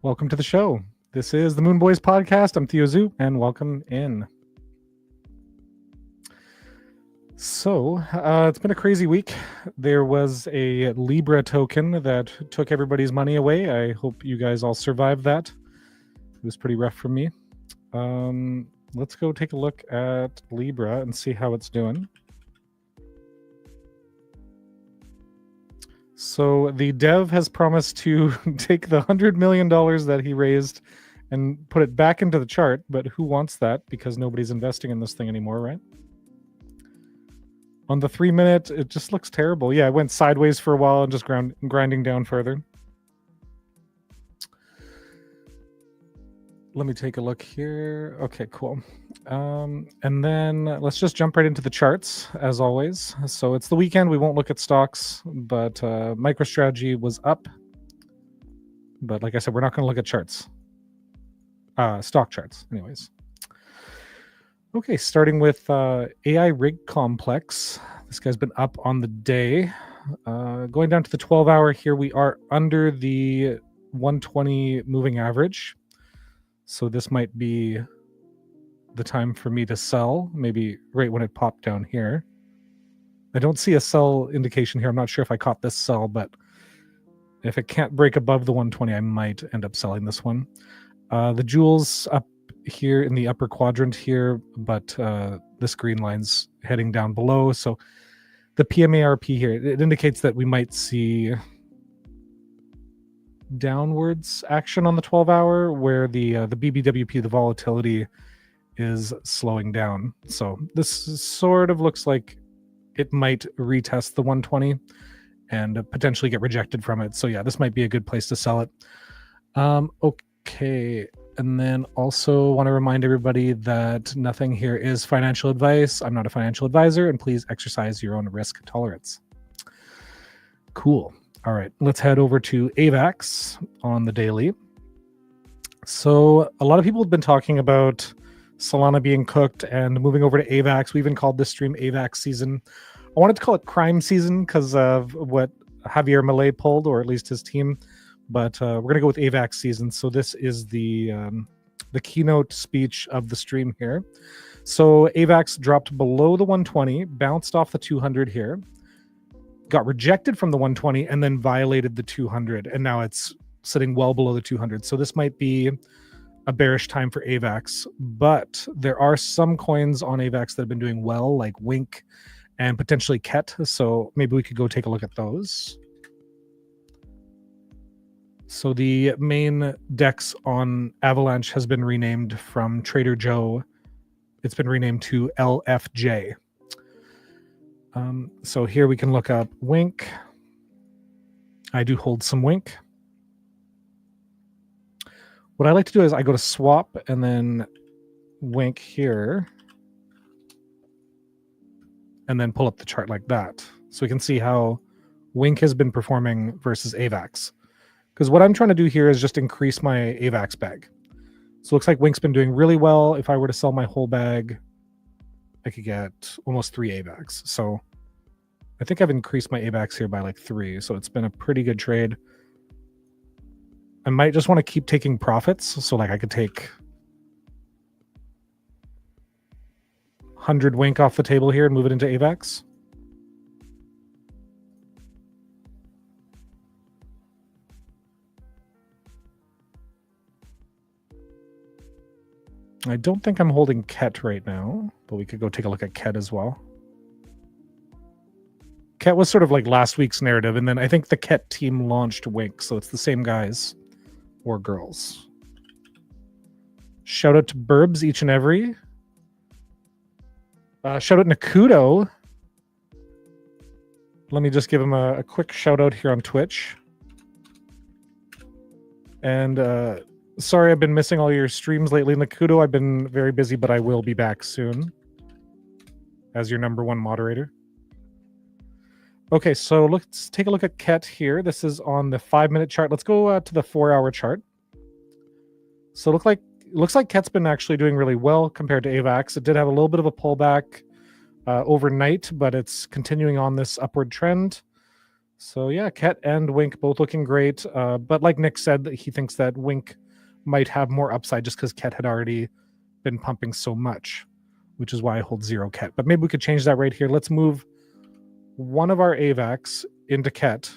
Welcome to the show. This is the Moon Boys podcast. I'm Theo Rom, and welcome in. So, it's been a crazy week. There was a LIBRA token that took everybody's money away. I hope you guys all survived that. It was pretty rough for me. Let's go take a look at LIBRA and see how it's doing. So the dev has promised to take the $100 million that he raised and put it back into the chart, but who wants that? Because nobody's investing in this thing anymore, right? On the 3 minute, it just looks terrible. Yeah, it went sideways for a while and just grinding down further. Let me take a look here. Okay, cool. And then let's just jump right into the charts, as always. So it's the weekend. We won't look at stocks, but MicroStrategy was up. But like I said, we're not going to look at charts. Stock charts, anyways. Okay, starting with AI Rig Complex. This guy's been up on the day. Going down to the 12-hour here, we are under the 120 moving average. So this might be the time for me to sell, maybe right when it popped down here. I don't see a sell indication here. I'm not sure if I caught this sell, but if it can't break above the 120, I might end up selling this one. The jewels up here in the upper quadrant here, but this green line's heading down below. So the PMARP here, it indicates that we might see downwards action on the 12-hour, where the BBWP, the volatility, is slowing down. So this sort of looks like it might retest the 120 and potentially get rejected from it. So yeah, this might be a good place to sell it. Okay, and then also want to remind everybody that nothing here is financial advice. I'm not a financial advisor, and please exercise your own risk tolerance. Cool. All right, let's head over to AVAX on the daily. So a lot of people have been talking about Solana being cooked and moving over to AVAX. We even called this stream AVAX season. I wanted to call it crime season because of what Javier Milei pulled, or at least his team. But we're going to go with AVAX season. So this is the keynote speech of the stream here. So AVAX dropped below the 120, bounced off the 200 here, got rejected from the 120, and then violated the 200, and now it's sitting well below the 200. So this might be a bearish time for AVAX, but there are some coins on AVAX that have been doing well, like Wink and potentially Ket, so maybe we could go take a look at those. So the main DEX on Avalanche has been renamed from Trader Joe. It's been renamed to LFJ. So here we can look up Wink. I do hold some Wink. What I like to do is I go to swap and then Wink here, and then pull up the chart like that. So we can see how Wink has been performing versus AVAX. Because what I'm trying to do here is just increase my AVAX bag. So it looks like Wink's been doing really well. If I were to sell my whole bag, I could get almost 3 AVAX. So I think I've increased my AVAX here by like 3. So it's been a pretty good trade. I might just want to keep taking profits. So like I could take 100 Wink off the table here and move it into AVAX. I don't think I'm holding Ket right now, but we could go take a look at Ket as well. Ket was sort of like last week's narrative, and then I think the Ket team launched Wink, so it's the same guys or girls. Shout out to Burbs, each and every. Shout out Nakudo. Let me just give him a quick shout out here on Twitch. And sorry I've been missing all your streams lately, Nakudo. I've been very busy, but I will be back soon as your #1 moderator. Okay, so let's take a look at Ket here. This is on the 5-minute chart. Let's go to the 4-hour chart. So it looks like Ket's been actually doing really well compared to AVAX. It did have a little bit of a pullback overnight, but it's continuing on this upward trend. So yeah, Ket and Wink both looking great. But like Nick said, he thinks that Wink might have more upside just because Ket had already been pumping so much, which is why I hold 0 Ket. But maybe we could change that right here. Let's move one of our AVAX into Ket.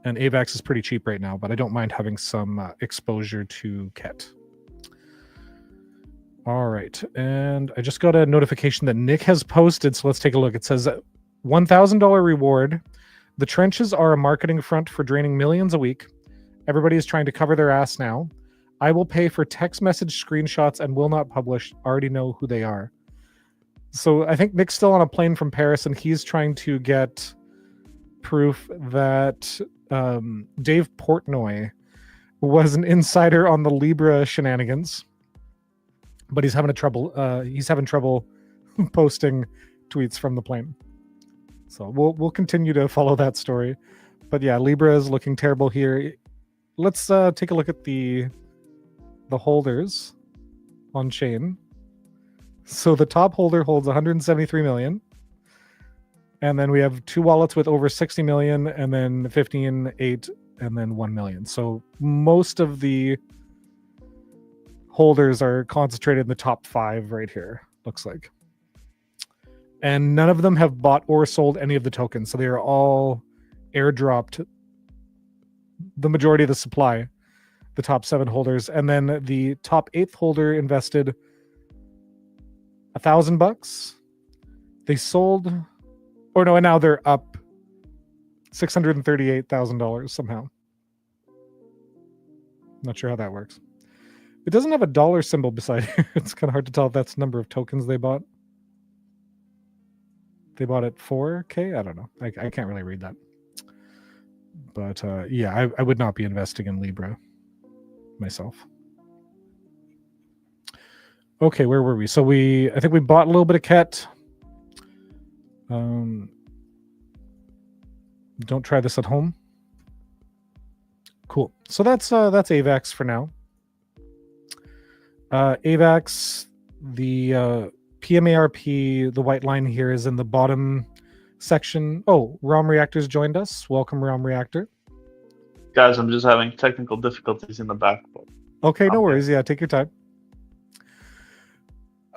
And AVAX is pretty cheap right now, but I don't mind having some exposure to Ket. All right, and I just got a notification that Nick has posted, so let's take a look. It says $1,000 reward. The trenches are a marketing front for draining millions a week. Everybody is trying to cover their ass now. I will pay for text message screenshots and will not publish. Already know who they are. So I think Nick's still on a plane from Paris, and he's trying to get proof that Dave Portnoy was an insider on the Libra shenanigans, but he's having trouble posting tweets from the plane. So we'll continue to follow that story. But yeah, Libra is looking terrible here. Let's take a look at the holders on chain. So the top holder holds 173 million. And then we have 2 wallets with over 60 million, and then 15, 8, and then 1 million. So most of the holders are concentrated in the top 5 right here, looks like. And none of them have bought or sold any of the tokens. So they are all airdropped the majority of the supply, the top 7 holders. And then the top 8th holder invested $1,000. They sold, or no, and now they're up $638,000 somehow. Not sure how that works. It doesn't have a dollar symbol beside here. It's kind of hard to tell if that's the number of tokens they bought. They bought it 4K? I don't know. I can't really read that. But yeah, I would not be investing in Libra myself. Okay, where were we? So I think we bought a little bit of Ket. Don't try this at home. Cool. So that's AVAX for now. AVAX, the PMARP, the white line here is in the bottom section. Oh, Rom Reactor's joined us. Welcome, Rom Reactor. Guys, I'm just having technical difficulties in the back. Okay, no worries. Yeah, take your time.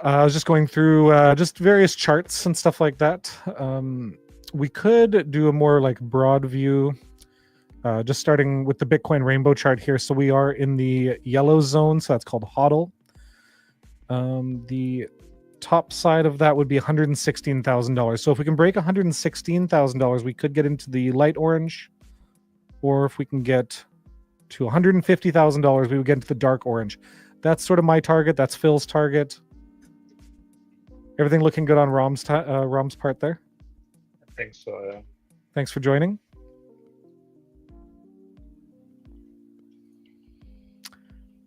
I was just going through just various charts and stuff like that. We could do a more like broad view, just starting with the Bitcoin rainbow chart here. So we are in the yellow zone, so that's called HODL. The top side of that would be $116,000. So if we can break $116,000, we could get into the light orange, or if we can get to $150,000, we would get into the dark orange. That's sort of my target. That's Phil's target. Everything looking good on Rom's part there? I think so, yeah. Thanks for joining.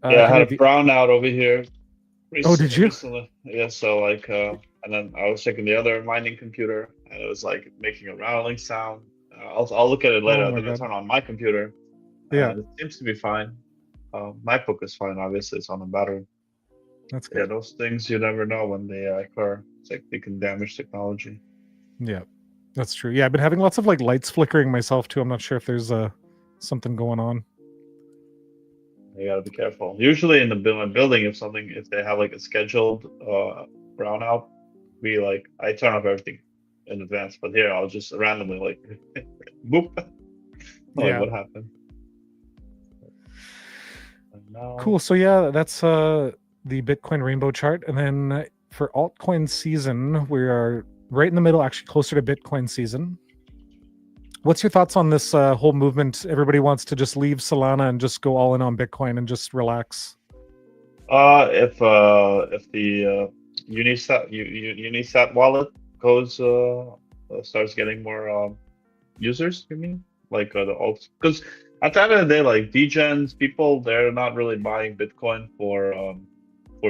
Yeah, I had a brownout over here. Oh, did you? Recently. Yeah, so like, and then I was checking the other mining computer, and it was like making a rattling sound. I'll look at it later. I'm gonna turn on my computer. Yeah, it seems to be fine. My book is fine. Obviously, it's on a battery. That's good. Yeah, those things you never know when they occur. It's like they can damage technology. Yeah, that's true. Yeah, I've been having lots of like lights flickering myself too. I'm not sure if there's something going on. You gotta be careful. Usually in the building, if they have like a scheduled brownout, I turn off everything in advance. But here I'll just randomly like boop. Yeah. What happened? Cool. So yeah, that's the Bitcoin rainbow chart. And then for altcoin season, we are right in the middle, actually closer to Bitcoin season. What's your thoughts on this whole movement? Everybody wants to just leave Solana and just go all in on Bitcoin and just relax. If the Unisat wallet goes starts getting more users, you mean? Like the alts? Because at the end of the day, like degens, people, they're not really buying Bitcoin for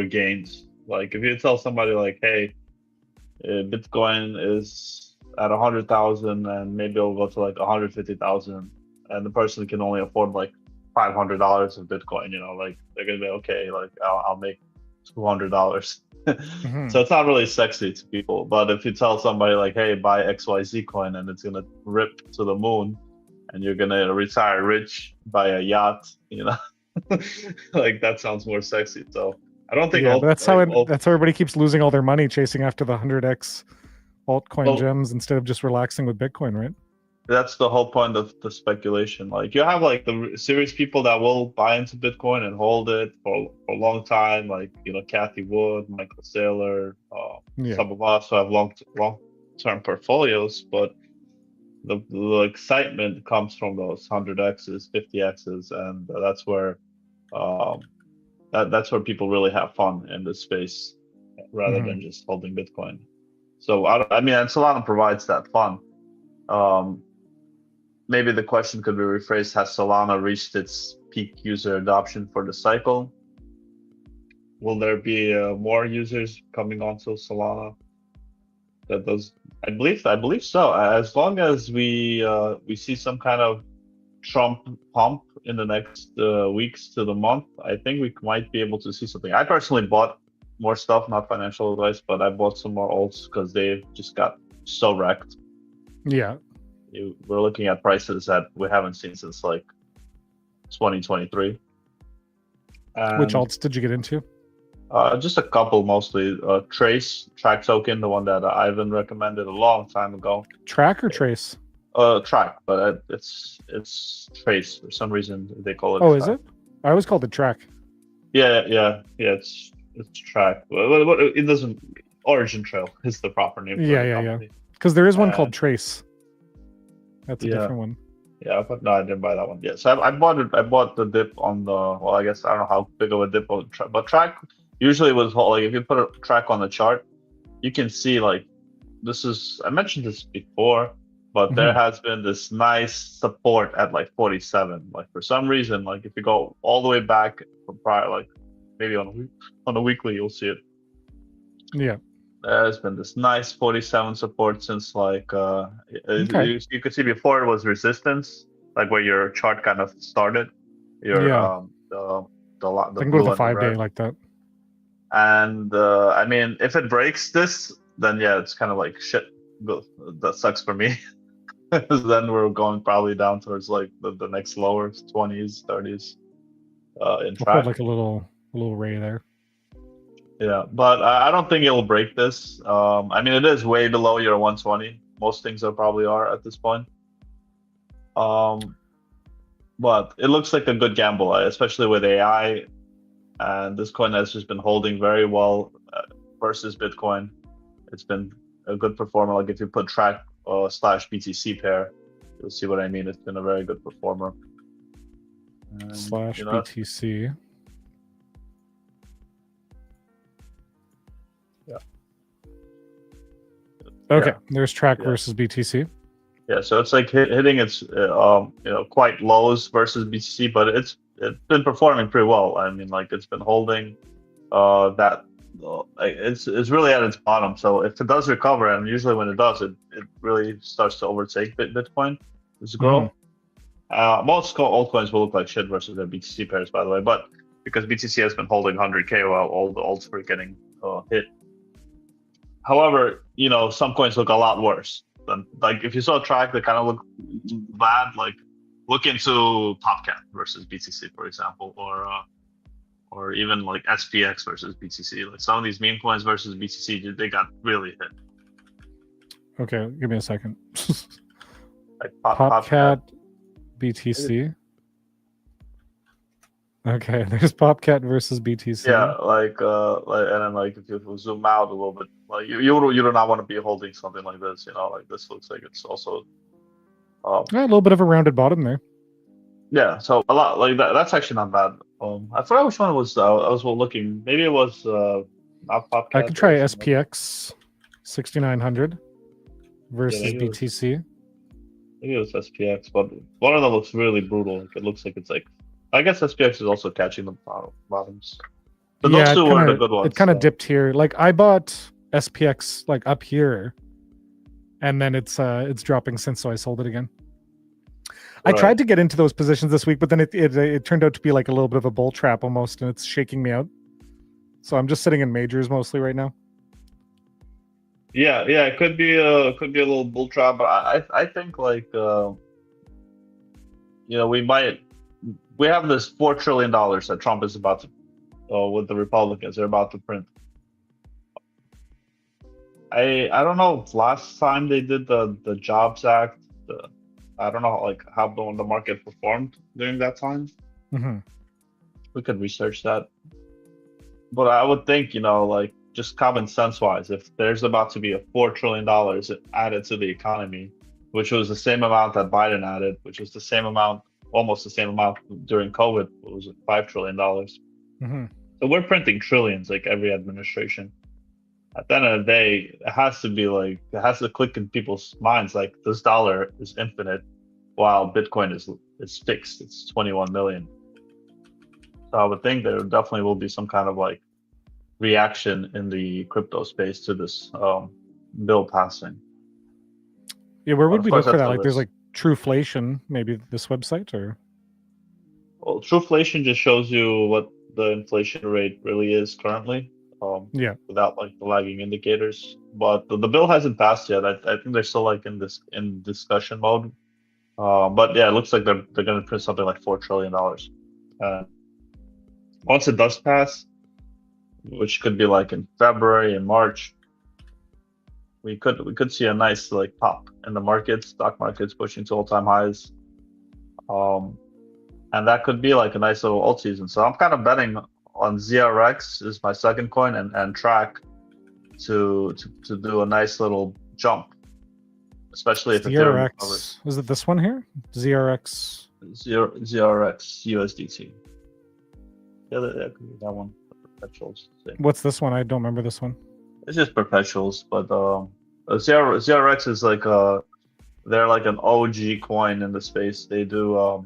gains. Like if you tell somebody like, hey, Bitcoin is at 100,000 and maybe it'll go to like 150,000, and the person can only afford like $500 of Bitcoin, like they're gonna be okay, like I'll make $200. Mhm. So it's not really sexy to people. But if you tell somebody like, hey, buy XYZ coin and it's gonna rip to the moon and you're gonna retire rich, buy a yacht, like that sounds more sexy. So I don't think Yeah, but that's how alt that's how everybody keeps losing all their money chasing after the 100x altcoin well, gems instead of just relaxing with Bitcoin, right? that's the whole point of the speculation. Like you have like the serious people that will buy into Bitcoin and hold it for a long time, like Kathy Wood, Michael Saylor, Yeah. some of us who have long term portfolios, but the excitement comes from those 100x's, 50x's, and that's where that's where people really have fun in this space, rather than just holding Bitcoin. So I mean, and Solana provides that fun. Maybe the question could be rephrased: has Solana reached its peak user adoption for the cycle? Will there be more users coming onto Solana? That does, I believe so. As long as we see some kind of Trump pump in the next weeks to the month, I think we might be able to see something. I personally bought more stuff, not financial advice, but I bought some more alts because they just got so wrecked. Yeah. We're looking at prices that we haven't seen since like 2023. And, which alts did you get into? just a couple, mostly. TRAC token, the one that Ivan recommended a long time ago. TRAC or Trace? TRAC, but it's Trace for some reason they call it. Oh, is it? I always called it TRAC. Yeah. It's TRAC. It doesn't. OriginTrail is the proper name. Yeah. Because there is one called Trace. That's a different one. Yeah, but no, I didn't buy that one. Yeah, so I bought it. I bought the dip on the. Well, I guess I don't know how big of a dip on TRAC, but TRAC usually was like if you put a TRAC on the chart, you can see like this is. I mentioned this before, but there has been this nice support at like 47. Like for some reason, like if you go all the way back from prior, like maybe on a weekly, you'll see it. Yeah. There's been this nice 47 support since like you could see before it was resistance, like where your chart kind of started. Your the I can go with a 5-day like that. And I mean, if it breaks this, then yeah, it's kind of like shit. That sucks for me. Then we're going probably down towards like the next lower 20s, 30s. In TRAC, like a little ray there. Yeah, but I don't think it'll break this. I mean, it is way below your 120. Most things probably are at this point. But it looks like a good gamble, especially with AI. And this coin has just been holding very well versus Bitcoin. It's been a good performer. Like if you put TRAC / BTC pair, you'll see what I mean. It's been a very good performer. And, /BTC. Yeah. Okay, there's TRAC versus BTC. Yeah, so it's like hitting its quite lows versus BTC, but it's been performing pretty well. I mean, like it's been holding that. It's really at its bottom. So if it does recover, and usually when it does, it really starts to overtake Bitcoin as growth. Most altcoins will look like shit versus their BTC pairs, by the way, but because BTC has been holding 100K while all the alts were getting hit. However, some coins look a lot worse. Than, like if you saw TRAC, they kind of look bad. Like look into POPCAT versus BTC, for example, or even like SPX versus BTC. Like some of these meme coins versus BTC, they got really hit. Okay, give me a second. Like POPCAT, BTC. Okay, there's POPCAT versus BTC. Yeah, and then like if you zoom out a little bit, like you do not want to be holding something like this. Like this looks like it's also a little bit of a rounded bottom there. Yeah, so a lot like that. That's actually not bad. I forgot which one it was. I was looking. Maybe it was not POPCAT. I could try SPX 6900 versus BTC. Maybe it was SPX, but one of them looks really brutal. It looks like it's like. I guess SPX is also catching the bottoms. But those two were the good ones. It kind of dipped here. Like I bought SPX like up here, and then it's dropping since, so I sold it again. I tried to get into those positions this week, but then it turned out to be like a little bit of a bull trap almost, and it's shaking me out. So I'm just sitting in majors mostly right now. Yeah, it could be a little bull trap, but I think like we have this $4 trillion that Trump is about to with the Republicans, they're about to print. I don't know if last time they did the Jobs Act, I don't know like how the market performed during that time. We could research that. But I would think, like just common sense wise, if there's about to be a $4 trillion added to the economy, which was the same amount that Biden added, which was the same amount, almost the same amount during COVID, it was $5 trillion. So we're printing trillions like every administration. At the end of the day, it has to click in people's minds like this dollar is infinite, while Bitcoin is fixed. It's 21 million. So I would think there definitely will be some kind of like reaction in the crypto space to this bill passing. Yeah, where would we look for that? Like, there's like Trueflation, maybe this website, or? Well, Trueflation just shows you what the inflation rate really is currently. Without like the lagging indicators, but the bill hasn't passed yet. I think they're still like in discussion mode. But yeah, it looks like they're going to print something like $4 trillion. Once it does pass, which could be like in February and March, we could see a nice like pop in the markets, stock markets pushing to all-time highs, and that could be like a nice little alt season. So I'm kind of betting on ZRX is my second coin, and TRAC to do a nice little jump, especially if Ethereum recovers. Is it this one here? ZRX USDT. Yeah, that could be that one. Perpetuals. What's this one? I don't remember this one. It's just perpetuals, but ZRX is like they're like an OG coin in the space. They do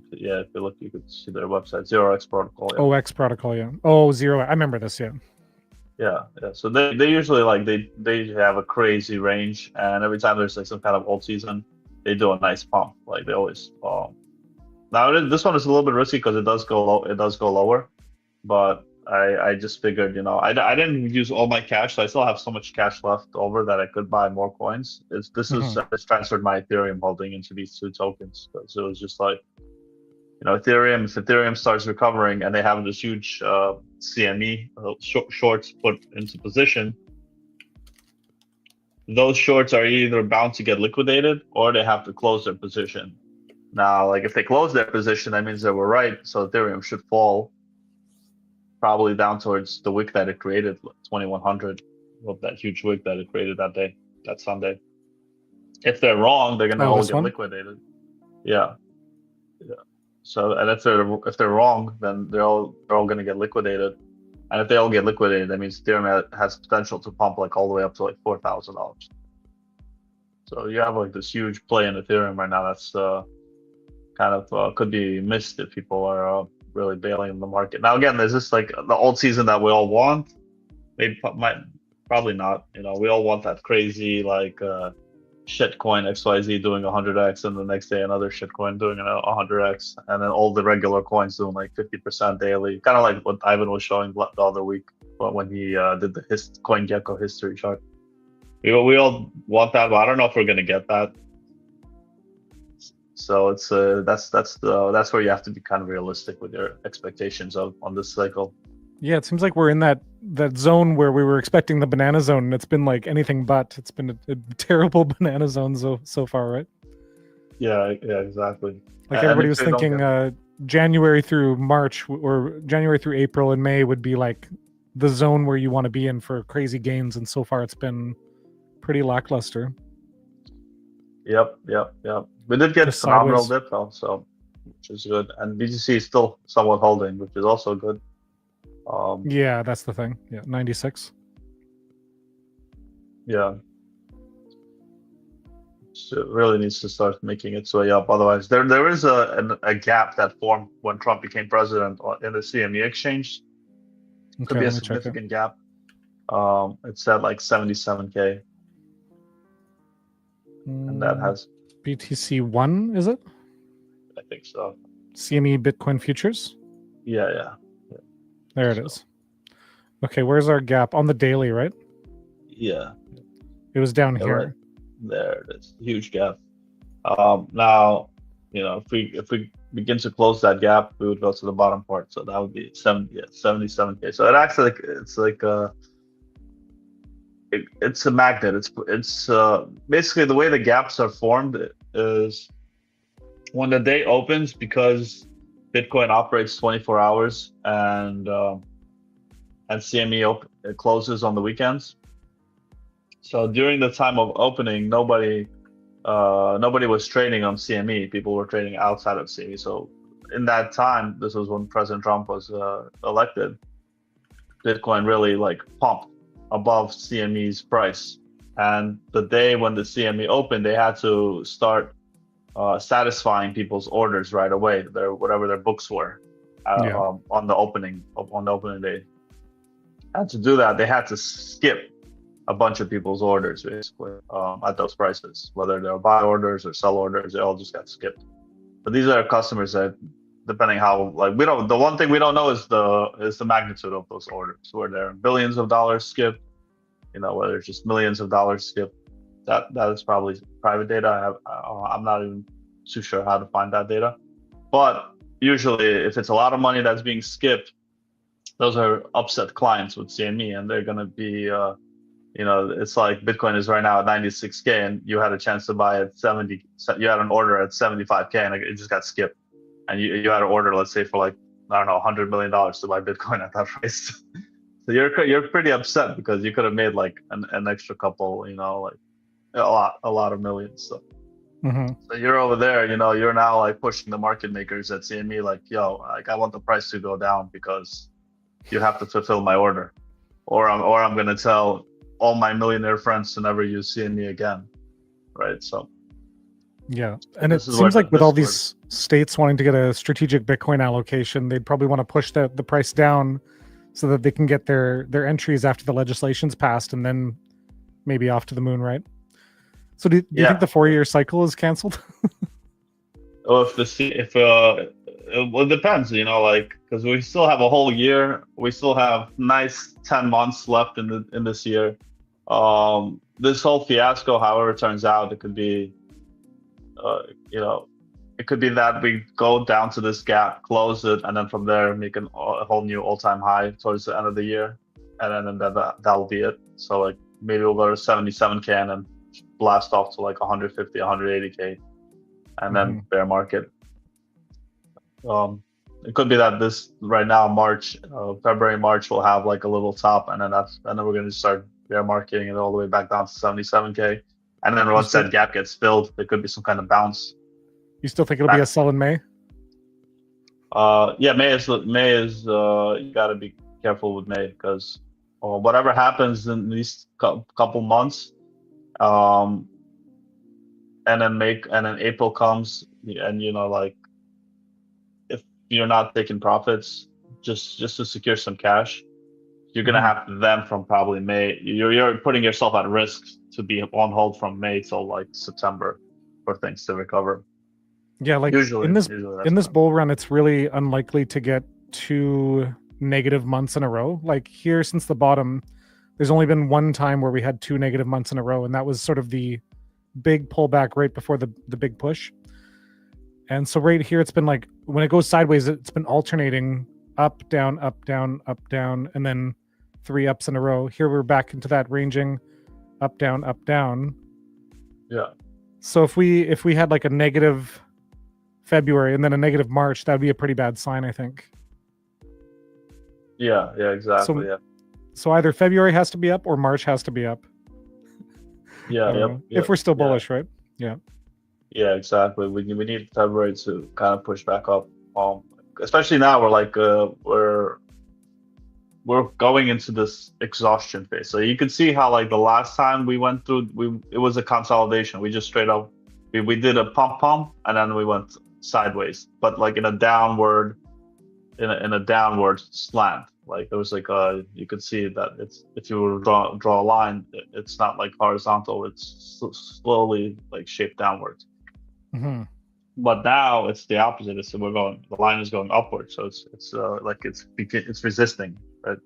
if you look, you could see their website, ZeroX Protocol. Yeah. OX Protocol, yeah. Oh, Zero. I remember this, yeah. Yeah. So they usually like they have a crazy range, and every time there's like some kind of alt season, they do a nice pump. Like they always. Now this one is a little bit risky because it does go low. It does go lower, but I just figured, I didn't use all my cash, so I still have so much cash left over that I could buy more coins. I just transferred my Ethereum holding into these two tokens, because it was just like, if Ethereum starts recovering and they have this huge CME shorts put into position, those shorts are either bound to get liquidated or they have to close their position. Now, like if they close their position, that means they were right. So Ethereum should fall probably down towards the wick that it created, 2100, of that huge wick that it created that Sunday. If they're wrong, they're gonna all get liquidated. Yeah. So, and if they're wrong, then they're all going to get liquidated, and if they all get liquidated, that means Ethereum has potential to pump like all the way up to like $4,000. So you have like this huge play in Ethereum right now that's kind of could be missed if people are really bailing in the market. Now again, there's this like the alt season that we all want. Probably not. We all want that crazy like shitcoin XYZ doing 100x, and the next day another shitcoin doing 100x, and then all the regular coins doing like 50% daily, kind of like what Ivan was showing the other week when he did the CoinGecko history chart. We all want that, but I don't know if we're gonna get that. So it's that's where you have to be kind of realistic with your expectations on this cycle. Yeah, it seems like we're in that zone where we were expecting the banana zone, and it's been like anything but. It's been a terrible banana zone so far, right? Yeah, exactly. Like everybody was thinking January through March, or January through April and May would be like the zone where you want to be in for crazy gains, and so far it's been pretty lackluster. Yep. We did get a phenomenal dip though, so which is good, and BTC is still somewhat holding, which is also good. Yeah, that's the thing. Yeah, 96. Yeah. So it really needs to start making its way up. Otherwise, there is a gap that formed when Trump became president in the CME exchange. Could be a significant gap. It's at like 77K. And that has BTC1, is it? I think so. CME Bitcoin futures? Yeah. There it is. Okay, where's our gap? On the daily, right? Yeah, It was down yeah, here. right there. That's a huge gap. Now, if we begin to close that gap, we would go to the bottom part. So that would be 77K. So it acts like it's a magnet. It's basically the way the gaps are formed is when the day opens, because Bitcoin operates 24 hours and CME it closes on the weekends. So during the time of opening, nobody was trading on CME. People were trading outside of CME. So in that time, this was when President Trump was elected. Bitcoin really like pumped above CME's price, and the day when the CME opened, they had to start satisfying people's orders right away. Whatever their books were on the opening day. And to do that, they had to skip a bunch of people's orders basically at those prices, whether they're buy orders or sell orders, they all just got skipped. But these are customers that, depending how, like, we don't, the one thing we don't know is the magnitude of those orders, where there are billions of dollars skipped, whether it's just millions of dollars skipped. That is probably private data. I'm not even too sure how to find that data. But usually, if it's a lot of money that's being skipped, those are upset clients with CME, and they're going to be, it's like Bitcoin is right now at 96K, and you had a chance to buy at 70. You had an order at 75K, and it just got skipped. And you had an order, let's say, for like, I don't know, $100 million to buy Bitcoin at that price. So you're pretty upset because you could have made like an extra couple, like a lot of millions. So. So you're over there, you're now like pushing the market makers at CME, like, yo, like I want the price to go down because you have to fulfill my order, or I'm gonna tell all my millionaire friends to never use CME again, right? So yeah, and it seems like with all these states wanting to get a strategic Bitcoin allocation, they'd probably want to push the price down so that they can get their entries after the legislation's passed, and then maybe off to the moon, right? So do you think the 4-year cycle is canceled? Well, it depends, like, because we still have a whole year. We still have nice 10 months left in this year. This whole fiasco, however it turns out, it could be, it could be that we go down to this gap, close it, and then from there make a whole new all-time high towards the end of the year, and then that'll be it. So like maybe we'll go to 77K and then blast off to like 150, 180K, and then bear market. It could be that this right now, February, March, will have like a little top, and then we're going to start bear marketing it all the way back down to 77K, and then once that gap gets filled, there could be some kind of bounce. You still think it'll be a sell in May? Yeah, May is you got to be careful with May, because whatever happens in these couple months, and then April comes, and like, if you're not taking profits just to secure some cash, you're gonna have to then from probably May, you're putting yourself at risk to be on hold from May till like September for things to recover. Yeah, like usually in this bull run, it's really unlikely to get 2 negative months in a row. Like here, since the bottom, there's only been one time where we had 2 negative months in a row, and that was sort of the big pullback right before the big push. And so right here, it's been like, when it goes sideways, it's been alternating up, down, up, down, up, down, and then 3 ups in a row. Here we're back into that ranging up, down, up, down. Yeah. So if we had like a negative February and then a negative March, that would be a pretty bad sign, I think. Yeah, exactly. So either February has to be up or March has to be up. Yeah, if we're still bullish, right? Yeah. Yeah, exactly. We need February to kind of push back up. Especially now, we're like we're going into this exhaustion phase. So you can see how like the last time we went through, it was a consolidation. We just straight up we did a pump, and then we went sideways, but like in a downward slant. Like there was like you could see that it's, if you were to draw a line, it's not like horizontal, it's slowly like shaped downwards. But now it's the opposite. The line is going upward, so it's like it's resisting, right?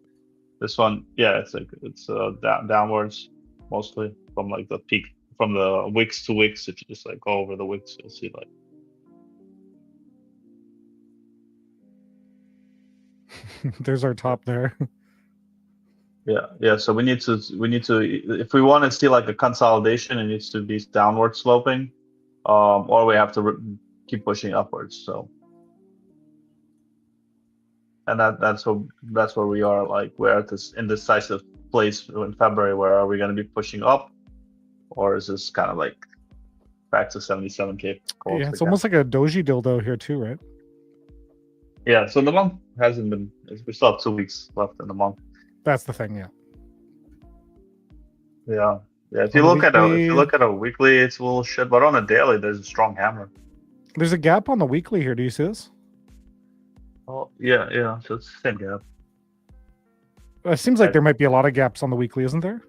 This one, yeah, it's downwards mostly from like the peak, from the wicks to wicks. If you just like go over the wicks, you'll see like. There's our top there. Yeah. So we need to, if we want to see like a consolidation, it needs to be downward sloping, or we have to keep pushing upwards. So, and that's where we are. Like we're at this indecisive place in February. Where are we going to be pushing up, or is this kind of like back to 77K? Yeah, it's almost like a doji dildo here too, right? Yeah. So the month hasn't been. We still have 2 weeks left in the month. That's the thing, yeah. Yeah. If you look at a weekly, it's a little shit, but on a daily, there's a strong hammer. There's a gap on the weekly here. Do you see this? Oh yeah. So it's the same gap. It seems like there might be a lot of gaps on the weekly, isn't there?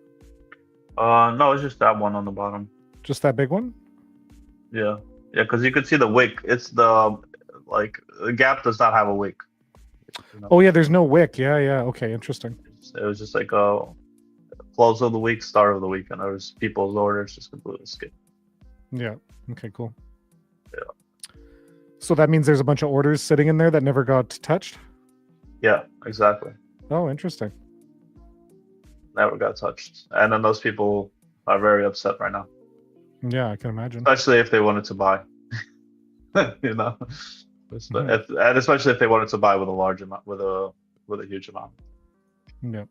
No, it's just that one on the bottom. Just that big one? Yeah, because you could see the wick. It's the gap does not have a wick. You know? Oh yeah, there's no wick. Yeah. Okay, interesting. It was just like a close of the week, start of the week, and there was people's orders just completely skipped. Yeah. Okay. Cool. Yeah. So that means there's a bunch of orders sitting in there that never got touched? Yeah. Exactly. Oh, interesting. Never got touched, and then those people are very upset right now. Yeah, I can imagine. Especially if they wanted to buy. You know. And especially if they wanted to buy with a large amount, with a huge amount. Yeah.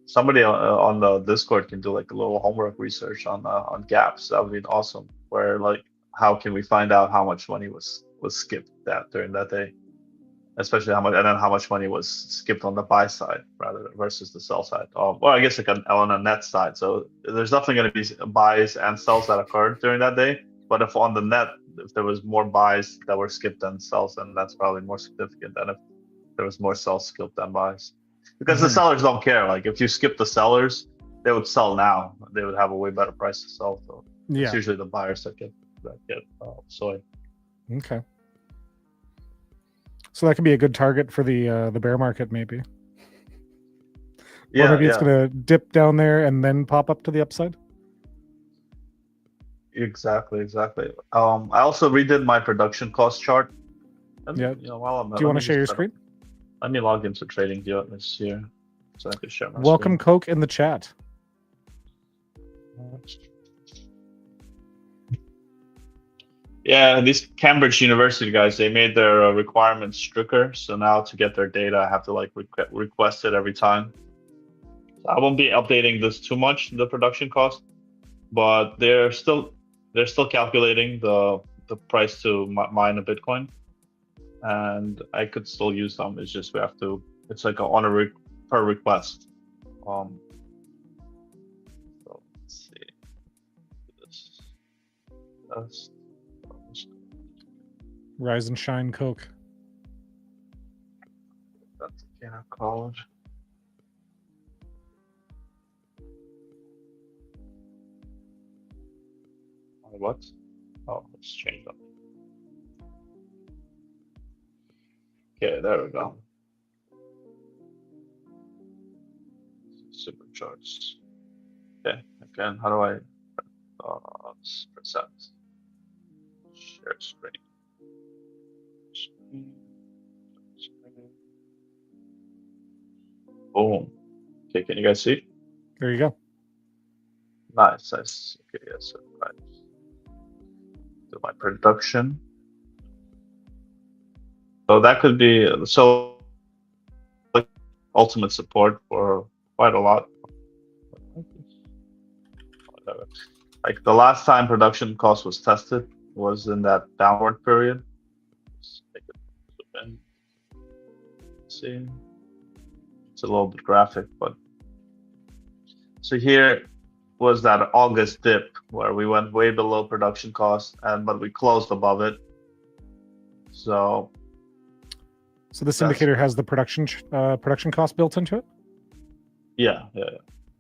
Somebody on the Discord can do like a little homework research on gaps. That would be awesome. Where like, how can we find out how much money was skipped during that day, especially how much money was skipped on the buy side versus the sell side. Well, I guess like on a net side. So there's definitely going to be buys and sells that occurred during that day. But if on the net, if there was more buys that were skipped than sells, then that's probably more significant than if there was more sells skipped than buys. Because the sellers don't care. Like if you skip the sellers, they would sell now. They would have a way better price to sell. So it's usually the buyers that get soy. Okay. So that could be a good target for the bear market, maybe. Or maybe it's going to dip down there and then pop up to the upside. Exactly. I also redid my production cost chart. Yeah. Do you want to share your screen? Let me log into TradingView this year so I can share my Welcome, screen. Coke, in the chat. Yeah, these Cambridge University guys, they made their requirements stricter. So now to get their data, I have to like request it every time. So I won't be updating this too much, the production cost, but they're still calculating the price to mine a Bitcoin, and I could still use them. It's just we have to. It's like per request. So let's see. This. Rise and shine, Coke. That's Cana College. What? Oh, let's change that. Okay, there we go. Supercharged. Okay, again, how do I present? Share screen. Boom. Okay, can you guys see? There you go. Nice. Okay, yes, right. Do my production. So that could be like ultimate support for quite a lot. Like the last time production cost was tested was in that downward period. Let's make it see. It's a little bit graphic, but so here was that August dip where we went way below production cost, but we closed above it. So this indicator has the production cost built into it? Yeah.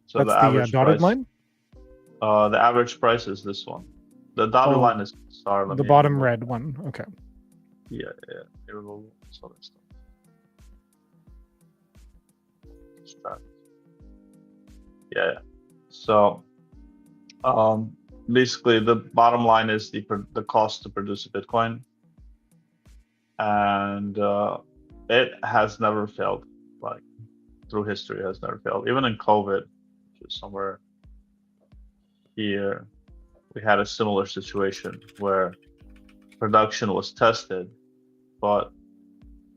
So that's the dotted line? The average price is this one. The dotted line is star. The bottom red one. Okay. Yeah. So Yeah. So basically, the bottom line is the cost to produce a Bitcoin, and it has never failed. Like through history, has never failed. Even in COVID, which is somewhere here, we had a similar situation where production was tested, but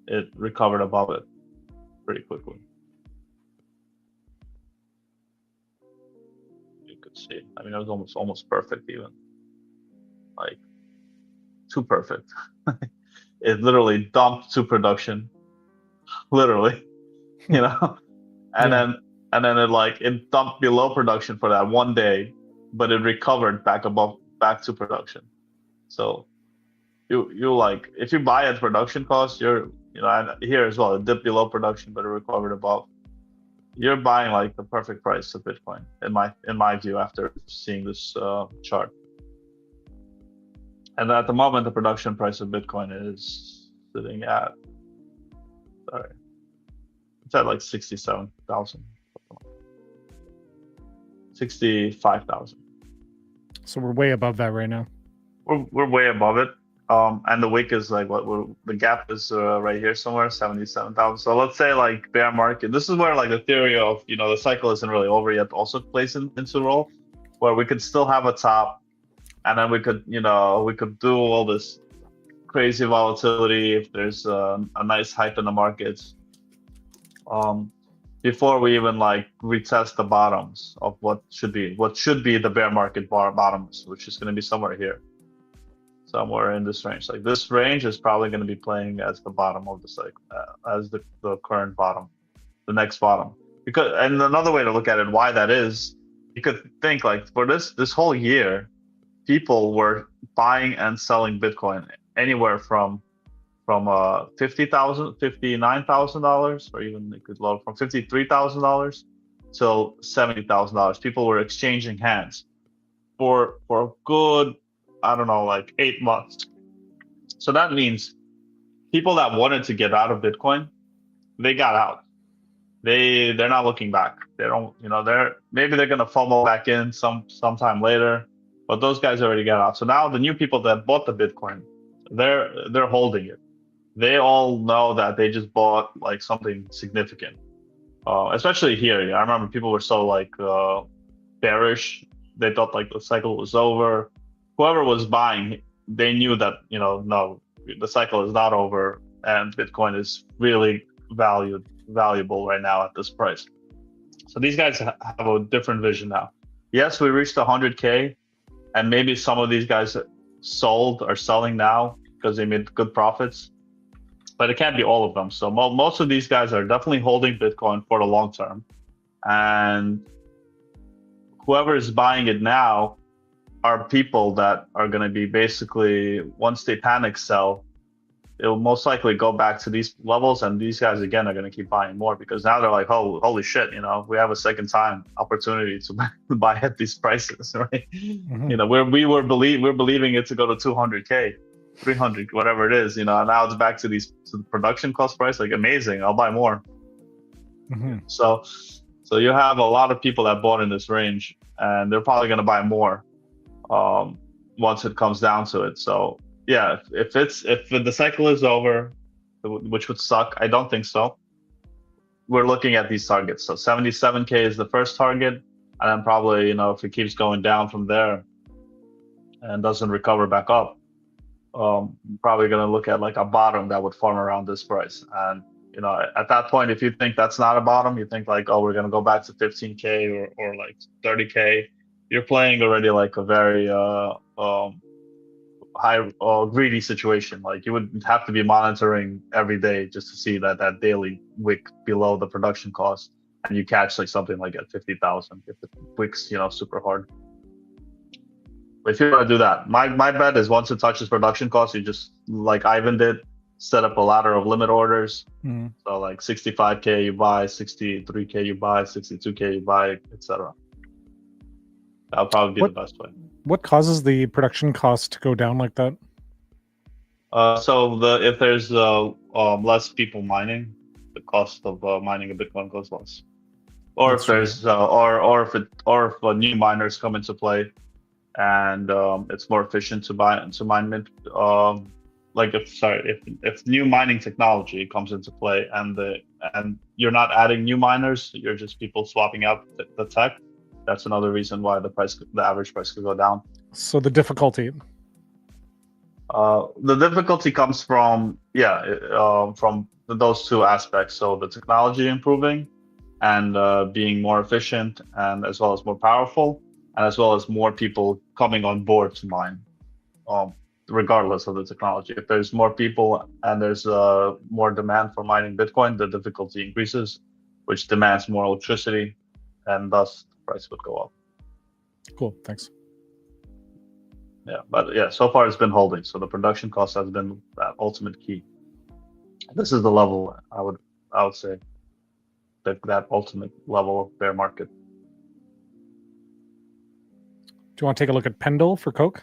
it recovered above it pretty quickly. You could see. I mean, it was almost perfect, even like too perfect. It literally dumped to production, literally, you know, and then it dumped below production for that one day, but it recovered back to production. So you like, if you buy at production cost, and here as well, it dipped below production, but it recovered above. You're buying like the perfect price of Bitcoin, in my view, after seeing this chart. And at the moment, the production price of Bitcoin is sitting at, it's at like 67,000, 65,000. So we're way above that right now. We're way above it. And the wick is like the gap is right here somewhere, 77,000. So let's say like bear market. This is where like the theory of the cycle isn't really over yet also plays into role, where we could still have a top, and then we could do all this crazy volatility if there's a nice hype in the markets. Before we even like retest the bottoms of what should be the bear market bottoms, which is going to be somewhere here. Somewhere in this range. Like this range is probably going to be playing as the bottom of the cycle, as the current bottom, the next bottom. And another way to look at it, why that is, you could think like for this whole year, people were buying and selling Bitcoin anywhere from $50,000, $59,000, or even it could low from $53,000 till $70,000. People were exchanging hands for a good, I don't know, like 8 months. So that means people that wanted to get out of Bitcoin, they got out. They're not looking back. They don't, maybe they're gonna FOMO back in sometime later, but those guys already got out. So now the new people that bought the Bitcoin, they're holding it. They all know that they just bought like something significant. Especially here, I remember people were so like bearish. They thought like the cycle was over. Whoever was buying, they knew that, no, the cycle is not over, and Bitcoin is really valuable right now at this price. So these guys have a different vision now. Yes, we reached 100K, and maybe some of these guys sold or selling now because they made good profits, but it can't be all of them. So most of these guys are definitely holding Bitcoin for the long term, and whoever is buying it now are people that are going to be basically, once they panic sell, it will most likely go back to these levels, and these guys again are going to keep buying more because now they're like, holy shit, we have a second time opportunity to buy at these prices, right? Mm-hmm. We're believing it to go to 200K, 300, whatever it is, and now it's back to the production cost price. Like, amazing, I'll buy more. Mm-hmm. So you have a lot of people that bought in this range, and they're probably going to buy more once it comes down to it. So yeah, if the cycle is over, which would suck, I don't think so, we're looking at these targets. So 77K is the first target, and then probably, if it keeps going down from there and doesn't recover back up, probably going to look at like a bottom that would form around this price. And at that point, if you think that's not a bottom, you think like, oh, we're going to go back to 15K or like 30K, you're playing already like a very high greedy situation. Like, you would have to be monitoring every day just to see that daily wick below the production cost, and you catch like something like at 50,000 if it wicks super hard. But if you want to do that, my bet is once it touches production cost, you just, like Ivan did, set up a ladder of limit orders. Mm-hmm. So like 65K you buy, 63K you buy, 62K you buy, etc. That'll probably be the best way. What causes the production cost to go down like that? So if there's less people mining, the cost of mining a Bitcoin goes less. or That's if true. there's or if new miners come into play, and it's more efficient to mine mint. Like if new mining technology comes into play, and you're not adding new miners, you're just people swapping out the tech. That's another reason why the average price could go down. So the difficulty. The difficulty comes from from those two aspects. So the technology improving, and being more efficient, and as well as more powerful, and as well as more people coming on board to mine, regardless of the technology. If there's more people and there's more demand for mining Bitcoin, the difficulty increases, which demands more electricity, and thus the price would go up. Cool, thanks. Yeah, but yeah, so far it's been holding. So the production cost has been that ultimate key. This is the level I would say that ultimate level of bear market. Do you want to take a look at PENDLE for Coke?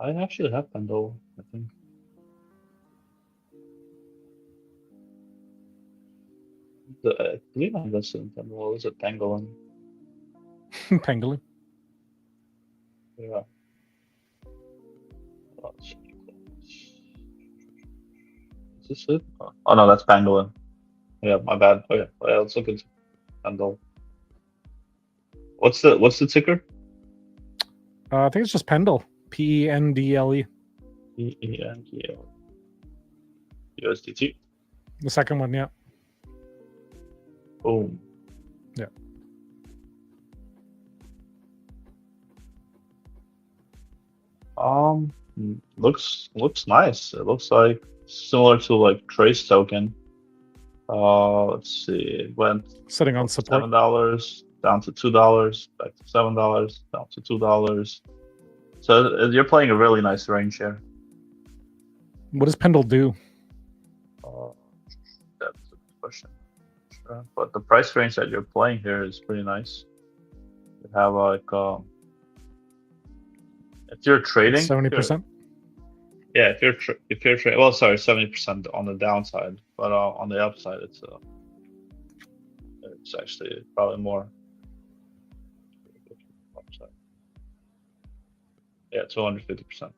I actually have PENDLE, I think. I believe I invested in PENDLE. Or was it Pangolin? Pangolin. Yeah. Is this it? Oh no, that's Pangolin. Yeah, my bad. Oh yeah, let's look into PENDLE. What's the ticker? I think it's just PENDLE. PENDLE. PENDLE. USDT. The second one, yeah. Boom. Yeah. Looks nice. It looks like similar to like Trace token. Let's see. It went Sitting on support. $7 down to $2, back to $7, down to $2. So you're playing a really nice range here. What does PENDLE do? That's a good question. Sure. But the price range that you're playing here is pretty nice. You have like if you're trading 70%. Yeah, if you're trading, well, sorry, 70% on the downside, but on the upside, it's actually probably more. Yeah, 250%.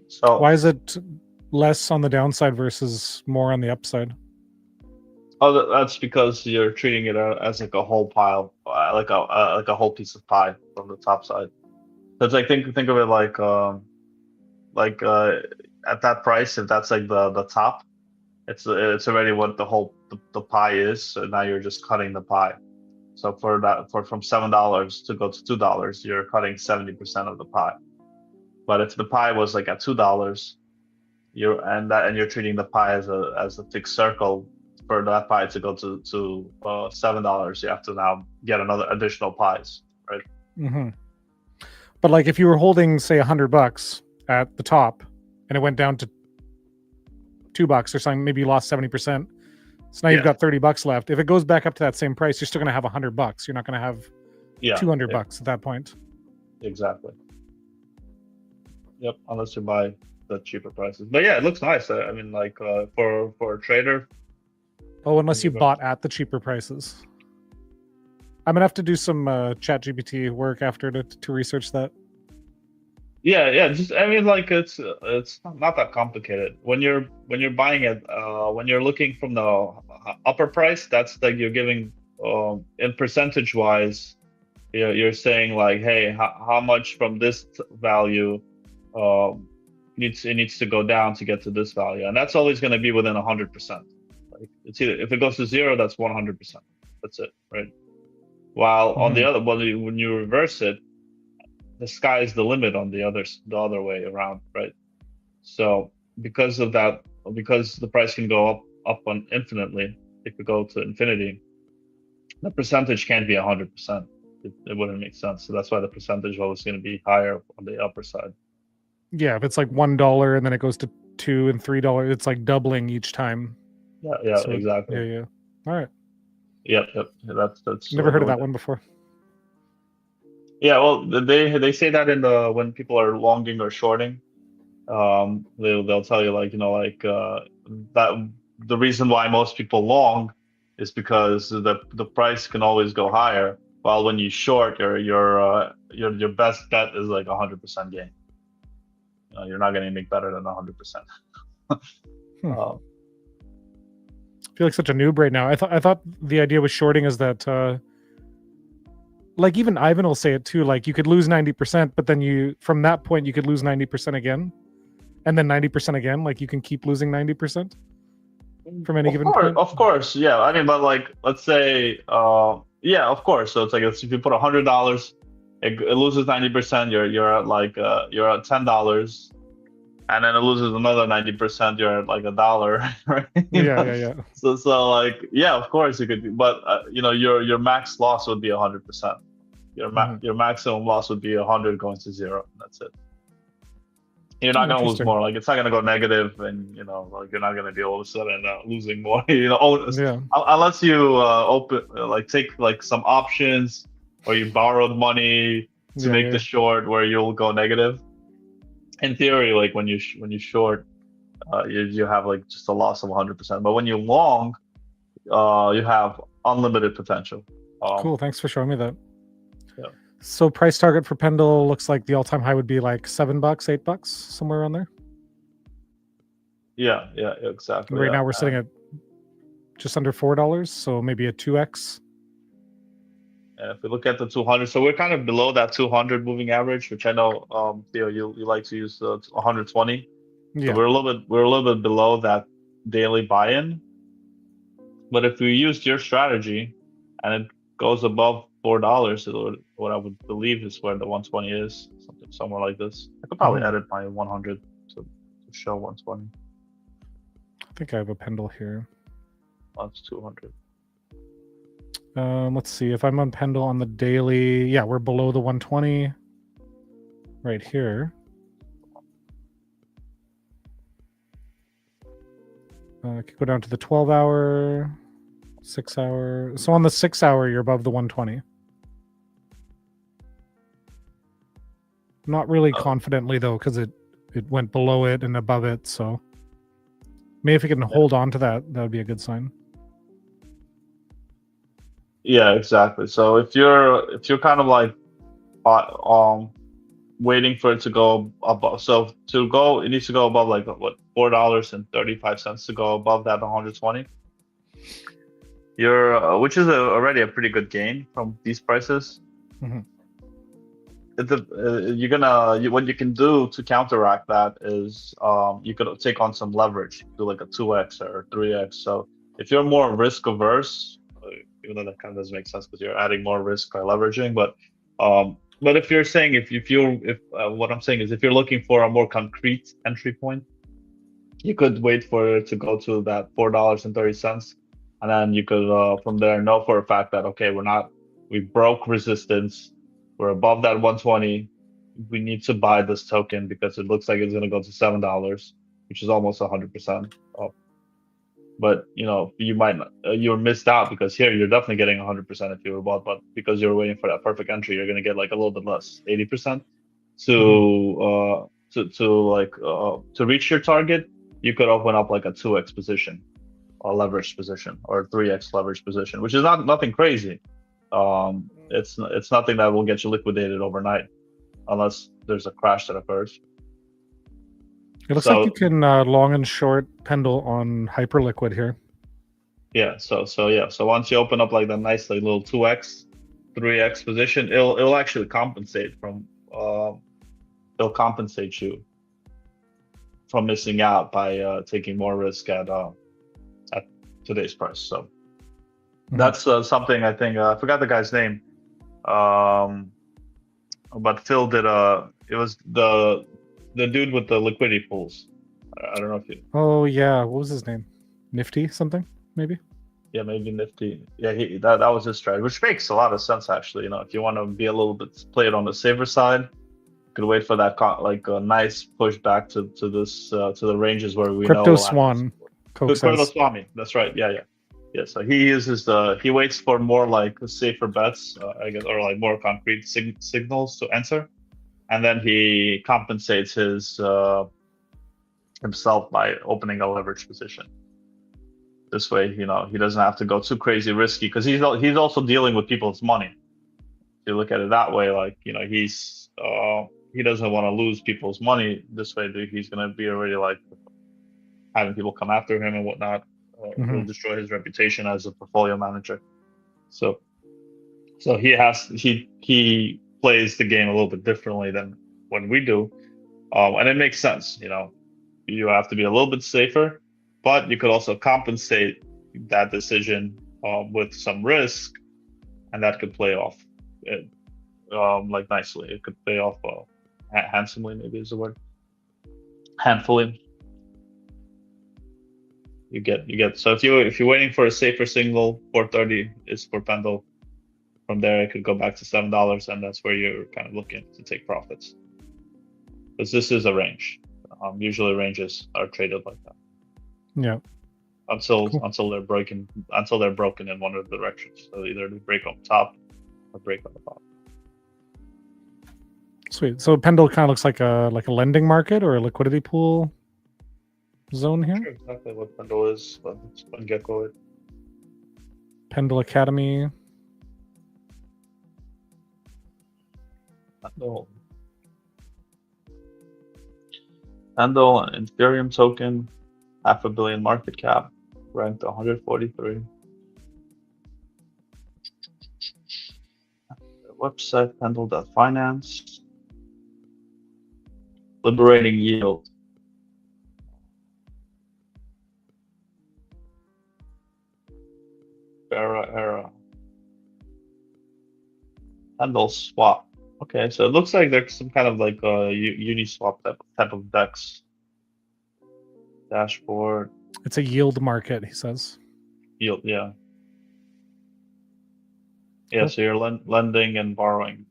So why is it less on the downside versus more on the upside? Oh, that's because you're treating it as like a whole pile, like a whole piece of pie from the top side. So it's like think of it like at that price, if that's like the top, it's already what the pie is. So now you're just cutting the pie. So from $7 to go to $2, you're cutting 70% of the pie. But if the pie was like at $2, you're treating the pie as a fixed circle. For that pie to go to $7, you have to now get another additional pies, right? Mm-hmm. But like if you were holding, say, $100 at the top, and it went down to $2 or something, maybe you lost 70%. So now you've got $30 left. If it goes back up to that same price, you're still going to have $100. You're not going to have $200 at that point. Exactly. Yep, unless you buy the cheaper prices. But yeah, it looks nice. I mean, like for a trader. Oh, unless you bought at the cheaper prices. I'm gonna have to do some ChatGPT work after to research that. Yeah. Just I mean, like it's not that complicated. When you're buying it, when you're looking from the upper price, that's like you're giving in percentage wise, you're saying like, hey, how much from this value needs to go down to get to this value, and that's always going to be within 100%. Like it's either if it goes to 0, that's 100%. That's it, right? While on the other, when you reverse it, the sky is the limit on the other way around, right? So because of that, because the price can go up on infinitely, it could go to infinity. The percentage can't be 100%. It wouldn't make sense. So that's why the percentage is always going to be higher on the upper side. Yeah, if it's like $1 and then it goes to $2 and $3, it's like doubling each time. Yeah, so exactly. Yeah. All right. Yep. That's never heard of that one before. Yeah, well, they say that in when people are longing or shorting, they'll tell you like that the reason why most people long is because the price can always go higher. While when you short, your best bet is like 100% gain. You're not going to make better than 100%. I feel like such a noob right now. I thought the idea with shorting is that, like even Ivan will say it too. Like you could lose 90%, but then from that point you could lose 90% again, and then 90% again. Like you can keep losing 90% from any given point. Of course, yeah. I mean, but like let's say, yeah, of course. So it's like if you put $100, it loses 90%. You're at like you're at $10. And then it loses another 90%. You're at like $1, right? Yeah. So like, yeah, of course you could, but your max loss would be 100%. Your maximum loss would be 100 going to 0. That's it. You're not gonna lose more. Like it's not gonna go negative, and like you're not gonna be all of a sudden losing more. Unless you take like some options, or you borrowed money to make the short where you'll go negative. In theory, like when you short, you have like just a loss of 100%. But when you long, you have unlimited potential. Cool. Thanks for showing me that. Yeah. So price target for Pendle looks like the all-time high would be like $7, $8, somewhere around there. Yeah, exactly. Right now we're sitting at just under $4, so maybe a 2x. If we look at the 200, so we're kind of below that 200 moving average, which I know, Theo, you like to use the 120. Yeah. So we're a little bit below that daily buy-in. But if we used your strategy and it goes above $4, what I would believe is where the 120 is, somewhere like this. I could probably edit my 100 to show 120. I think I have a Pendle here. That's 200. Let's see if I'm on Pendle on the daily. Yeah, we're below the 120 right here. I could go down to the 12-hour, 6-hour. So on the 6-hour, you're above the 120. Not really confidently though, because it went below it and above it. So maybe if we can hold on to that, that would be a good sign. Yeah, exactly. So if you're kind of like waiting for it to go above, so it needs to go above like what, $4.35 to go above that 120. Which is already a pretty good gain from these prices. What you can do to counteract that is you could take on some leverage, do like a 2x or 3x. So if you're more risk averse, even though that kind of doesn't make sense because you're adding more risk by leveraging, but if you're saying what I'm saying is if you're looking for a more concrete entry point, you could wait for it to go to that $4.30, and then you could from there know for a fact that okay, we broke resistance, we're above that 120, we need to buy this token because it looks like it's going to go to $7, which is almost 100% up. But you're missed out because here you're definitely getting 100% if you were bought, but because you're waiting for that perfect entry, you're going to get like a little bit less, 80%. To reach your target, you could open up like a 2x position, a leveraged position, or 3x leveraged position, which is nothing crazy. It's nothing that will get you liquidated overnight, unless there's a crash that occurs. It looks like you can long and short Pendle on Hyperliquid here. Yeah. So once you open up like the nice like little 2x, 3x position, it'll actually compensate it'll compensate you from missing out by taking more risk at today's price. So that's something I think I forgot the guy's name, but Phil did it was the dude with the liquidity pools. I don't know if you. Oh yeah, what was his name? Nifty something maybe. Yeah, maybe Nifty. Yeah, that was his strategy, which makes a lot of sense actually. If you want to be a little bit play it on the safer side, you could wait for that like a nice push back to this to the ranges where we Crypto know. Swan. Crypto Swami. That's right. Yeah. So he uses he waits for more like safer bets, I guess, or like more concrete signals to enter, and then he compensates himself by opening a leverage position. This way, he doesn't have to go too crazy risky, because he's also dealing with people's money. If you look at it that way, like, he doesn't want to lose people's money. This way, he's going to be already like having people come after him and whatnot. Will destroy his reputation as a portfolio manager. So he plays the game a little bit differently than when we do, and it makes sense. You have to be a little bit safer, but you could also compensate that decision with some risk, and that could play off like nicely. It could play off handsomely, maybe is the word. Handfully. You get. So if you're waiting for a safer signal, 430 is for PENDLE. From there, it could go back to $7, and that's where you're kind of looking to take profits. Because this is a range. Usually ranges are traded like that. Yeah. Until they're broken in one of the directions. So either they break on top or break on the bottom. Sweet. So PENDLE kind of looks like a lending market or a liquidity pool zone here. Sure, exactly what PENDLE is. When Gecko it. PENDLE Academy. PENDLE, an Ethereum token, 500 million market cap, ranked 143. The website PENDLE.finance. Liberating yield. Era. PENDLE swap. Okay, so it looks like there's some kind of like a Uniswap type of DEX. Dashboard. It's a yield market, he says. Yield, yeah. Yeah, cool. So you're lending and borrowing.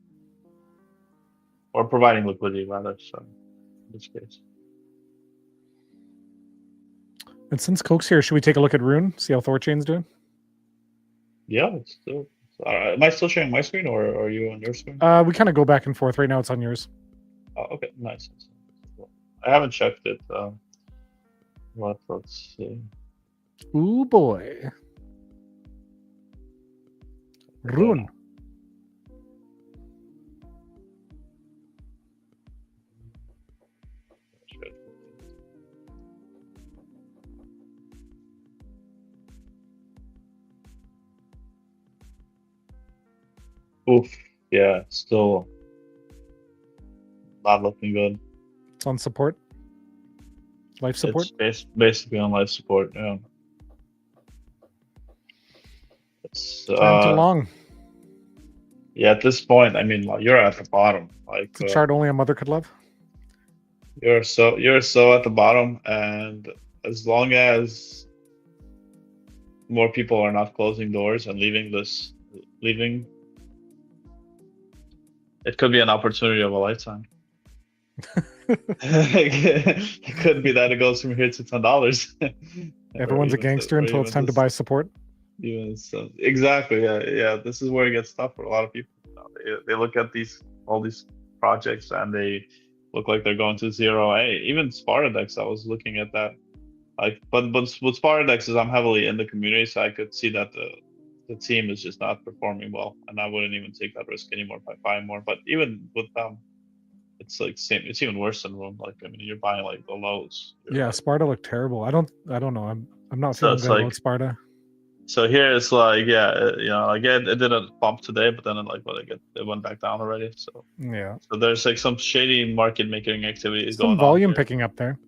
Or providing liquidity, rather, so in this case. And since Coke's here, should we take a look at RUNE, see how THORChain's doing? Yeah, it's still. Am I still sharing my screen, or are you on your screen? We kind of go back and forth. Right now, it's on yours. Oh, okay, nice. I haven't checked it. Let's see. Ooh boy. RUNE. Oof, yeah, still not looking good. It's on support. Life support? It's basically on life support, yeah. It's time too long. Yeah, at this point, I mean, you're at the bottom. Like it's a chart only a mother could love. You're so at the bottom, and as long as more people are not closing doors and leaving, it could be an opportunity of a lifetime. It could be that it goes from here to $10. Everyone's a gangster until it's time to buy support. Exactly. Yeah. This is where it gets tough for a lot of people. They look at all these projects and they look like they're going to zero. Even SpartaDex, I was looking at that. But with SpartaDex, I'm heavily in the community, so I could see that the team is just not performing well, and I wouldn't even take that risk anymore by buying more. But even with them, it's like same. It's even worse than RUNE. Like, I mean, you're buying like the lows. Yeah, Sparta looked terrible. I don't know. I'm not feeling good about Sparta. So here it's like, again, it didn't bump today, but then it went back down already. So yeah. So there's like some shady market making activities going on. Some volume picking up there.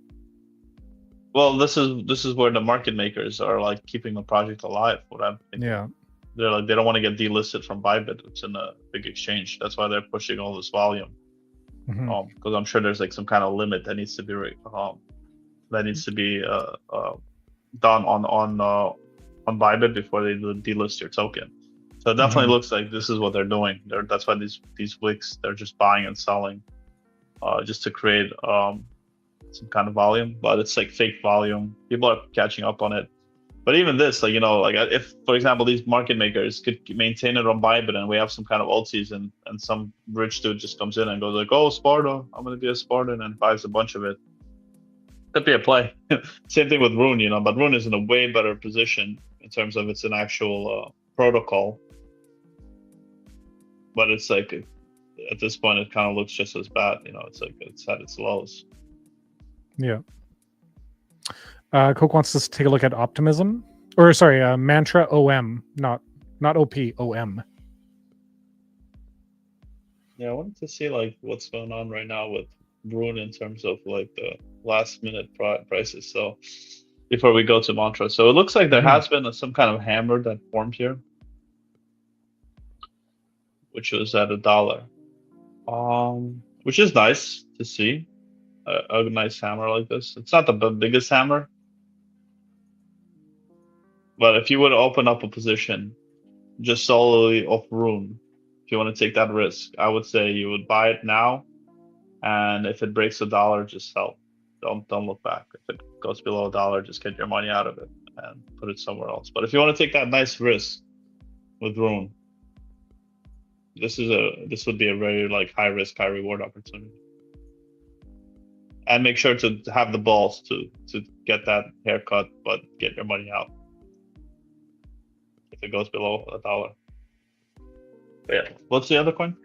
Well, this is where the market makers are like keeping the project alive. What I'm thinking. Yeah. They're like, they don't want to get delisted from Bybit. It's in a big exchange. That's why they're pushing all this volume. Because I'm sure there's like some kind of limit that needs to be done on Bybit before they delist your token. So it definitely looks like this is what they're doing. That's why these wicks, they're just buying and selling, just to create some kind of volume. But it's like fake volume. People are catching up on it. But even this, if, for example, these market makers could maintain it on Bybit and we have some kind of alt season and some rich dude just comes in and goes like, oh, Sparta, I'm going to be a Spartan, and buys a bunch of it. Could be a play. Same thing with RUNE, you know, but RUNE is in a way better position in terms of it's an actual protocol. But it's like, at this point, it kind of looks just as bad. You know, it's like it's at its lows. Yeah. Coke wants us to take a look at Optimism, or sorry, Mantra OM, not OP, OM. Yeah, I wanted to see like what's going on right now with RUNE in terms of like the last minute prices. So before we go to Mantra, so it looks like there has been some kind of hammer that formed here, which was at $1. Which is nice to see a nice hammer like this. It's not the biggest hammer, but if you would open up a position just solely off RUNE, if you want to take that risk, I would say you would buy it now, and if it breaks $1, just sell. Don't look back. If it goes below $1, just get your money out of it and put it somewhere else. But if you want to take that nice risk with RUNE, this would be a very like high risk, high reward opportunity. And make sure to have the balls to get that haircut, but get your money out if it goes below $1. But yeah, what's the other coin?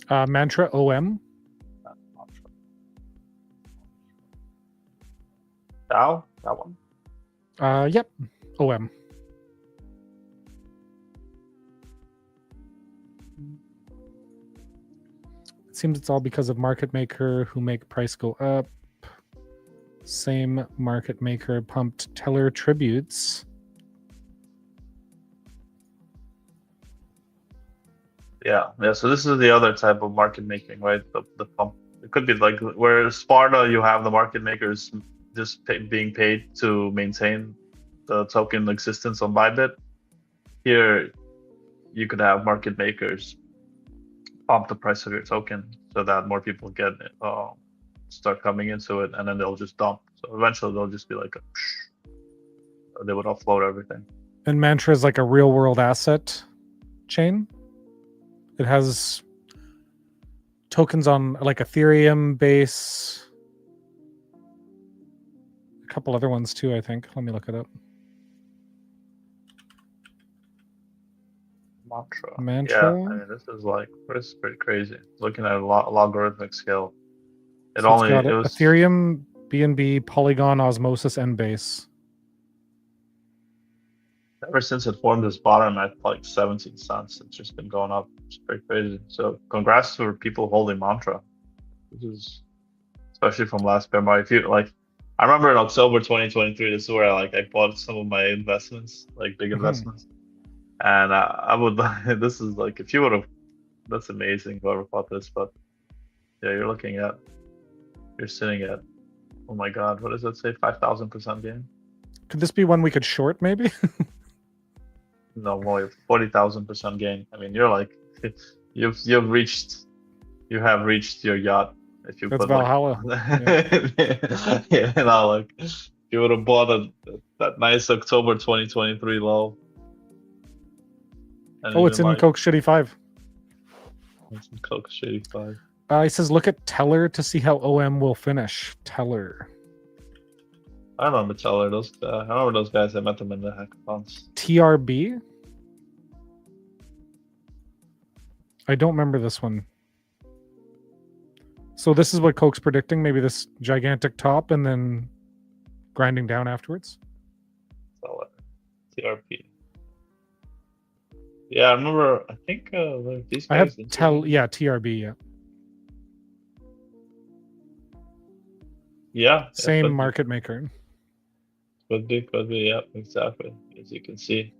Mantra OM. DAO, that one. Yep, OM. It seems it's all because of market maker who make price go up. Same market maker pumped Tellor tributes. Yeah. So this is the other type of market making, right? The pump. It could be like where Sparta, you have the market makers just being paid to maintain the token existence on Bybit. Here, you could have market makers pump the price of your token so that more people get start coming into it, and then they'll just dump. So eventually, they'll just be like, they would offload everything. And Mantra is like a real world asset chain. It has tokens on like Ethereum base, a couple other ones too, I think. Let me look it up. Mantra. Yeah, I mean, this is pretty crazy. Looking at a logarithmic scale. It was Ethereum, BNB, Polygon, Osmosis, and Base. Ever since it formed this bottom at like 17 cents, it's just been going up. It's pretty crazy. So congrats to people holding Mantra. This is especially from last bear market. If you like, I remember in October 2023, this is where I bought some of my investments, like big investments. And I would, this is like, if you would have, that's amazing, whoever bought this. But yeah, you're sitting at, oh my God, what does that say? 5,000% gain? Could this be one we could short maybe? No more, 40,000% gain. I mean, you're like, you have reached your yacht. If you That's put Valhalla. Yeah, you know, like you would have bought that nice October 2023 low. And it's in Coke Shitty 5. It's in Coke Shitty 5. He says, look at Tellor to see how OM will finish. Tellor. I remember Tellor. I remember those guys. I met them in the hackathons. TRB? I don't remember this one. So this is what Coke's predicting. Maybe this gigantic top and then grinding down afterwards. Tellor. TRP. Yeah, I remember. I think these guys. I have TRB. Yeah. Yeah. Same market maker. Could be. Yeah, exactly. As you can see.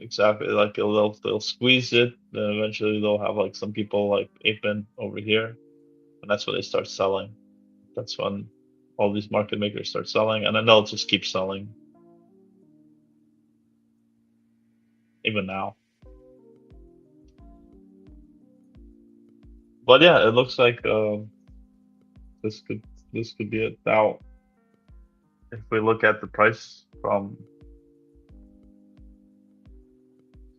Exactly. Like they'll squeeze it, then eventually they'll have like some people like aping over here, and that's when they start selling. That's when all these market makers start selling, and then they'll just keep selling. Even now. But yeah, it looks like this could be it. Now, if we look at the price from,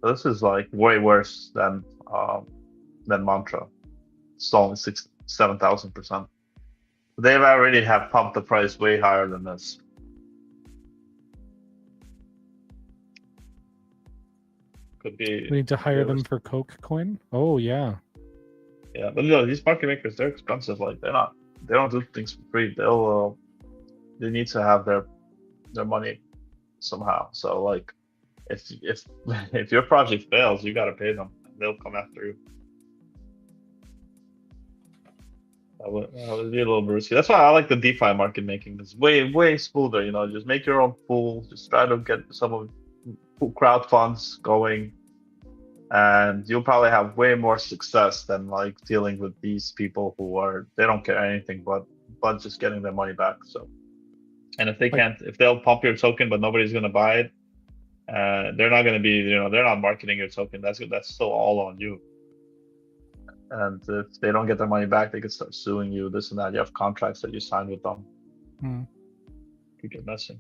so this is like way worse than Mantra. It's only 7,000%. They already have pumped the price way higher than this. Could be. We need to hire them for Coke coin. Oh yeah. Yeah, but no, these market makers, they're expensive. Like they don't do things for free. They need to have their money somehow. So like, if your project fails, you gotta pay them. They'll come after you. That would be a little bit risky. That's why I like the DeFi market making. It's way smoother. You know, just make your own pool. Just try to get some of crowd funds going, and you'll probably have way more success than like dealing with these people who they don't care anything but just getting their money back. So, and if they can't, if they'll pump your token but nobody's gonna buy it, they're not gonna be, you know, they're not marketing your token. That's still all on you. And if they don't get their money back, they could start suing you, this and that. You have contracts that you signed with them. You get messy.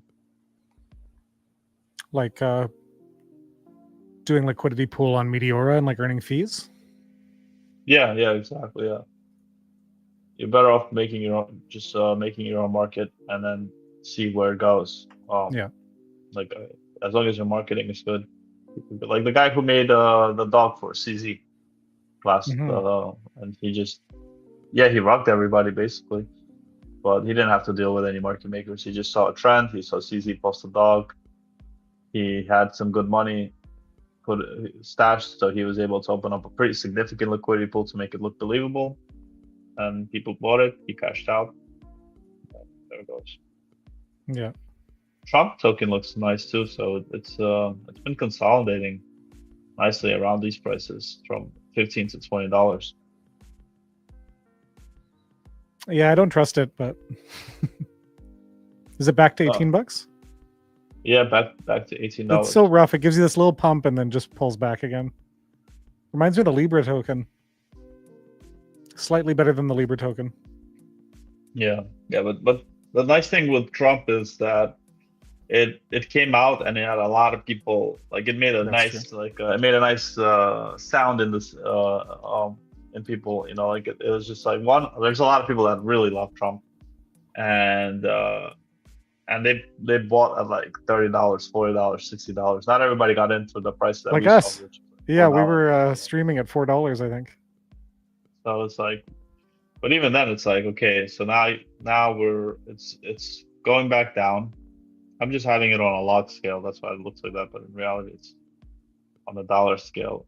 Like doing liquidity pool on Meteora and like earning fees. Yeah, exactly. Yeah, you're better off making your own, just making your own market and then see where it goes. Yeah, like as long as your marketing is good. Like the guy who made the dog for CZ last, and he just, he rugged everybody basically, but he didn't have to deal with any market makers. He just saw a trend. He saw CZ post a dog. He had some good money stashed, so he was able to open up a pretty significant liquidity pool to make it look believable, and people bought it. He cashed out. There it goes. Yeah, Trump token looks nice too, so it's been consolidating nicely around these prices from $15 to $20. Yeah, I don't trust it, but is it back to 18 bucks? Yeah, back to $18. It's so rough. It gives you this little pump and then just pulls back again. Reminds me of the Libra token. Slightly better than the Libra token. Yeah, but the nice thing with Trump is that it came out and it had a lot of people, like it made a it made a nice sound in this in people, you know, like it was just like there's a lot of people that really love Trump, and they bought at like $30, $40, $60. Not everybody got into the price that like we us. saw, which yeah, we were streaming at $4, I think. So it's like, but even then it's like, okay, so now it's going back down. I'm just having it on a log scale. That's why it looks like that. But in reality, it's on the dollar scale.